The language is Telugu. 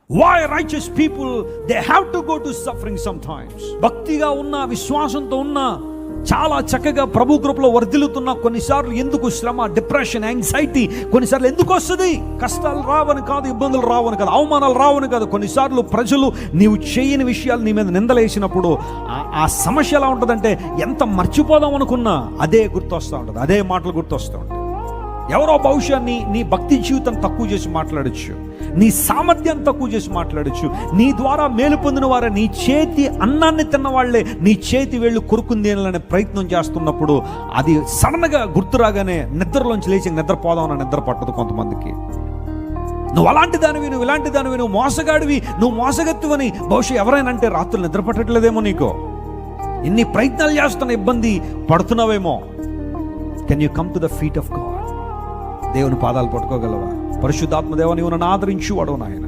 Why righteous people, they have to go to suffering sometimes. భక్తిగా ఉన్న, విశ్వాసంతో ఉన్న, చాలా చక్కగా ప్రభు కృపలో వర్ధిల్లుతున్న, కొన్నిసార్లు ఎందుకు శ్రమ, డిప్రెషన్, యాంగ్జైటీ కొన్నిసార్లు ఎందుకు వస్తుంది? కష్టాలు రావని కాదు, ఇబ్బందులు రావని కాదు, అవమానాలు రావని కాదు. కొన్నిసార్లు ప్రజలు నీవు చేయని విషయాలు నీ మీద నిందలేసినప్పుడు ఆ సమస్య ఎలా ఉంటుందంటే, ఎంత మర్చిపోదాం అనుకున్నా అదే గుర్తొస్తూ ఉంటుంది, అదే మాటలు గుర్తొస్తూ ఉంటాయి. ఎవరో బహుశా నీ భక్తి జీవితం తక్కువ చేసి మాట్లాడచ్చు, నీ సామర్థ్యం తక్కువ చేసి మాట్లాడచ్చు, నీ ద్వారా మేలు పొందిన వారే, నీ చేతి అన్నాన్ని తిన్నవాళ్లే నీ చేతి వేళ్ళు కొరుకుంది అనే ప్రయత్నం చేస్తున్నప్పుడు అది సడన్గా గుర్తు రాగానే నిద్రలోంచి లేచి నిద్రపోదామని నిద్ర పట్టదు కొంతమందికి. నువ్వు అలాంటి దానివి, నువ్వు ఇలాంటి దానివి, నువ్వు మోసగాడివి, నువ్వు మోసగత్తువని బహుశా ఎవరైనా అంటే రాత్రులు నిద్ర పట్టట్లేదేమో, నీకు ఎన్ని ప్రయత్నాలు చేస్తున్న ఇబ్బంది పడుతున్నావేమో. Can you come to the feet of God? దేవుని పాదాలు పట్టుకోగలవా? పరిశుద్ధాత్మ దేవా, నీవు నన్ను ఆదరించు వాడవు నాయన.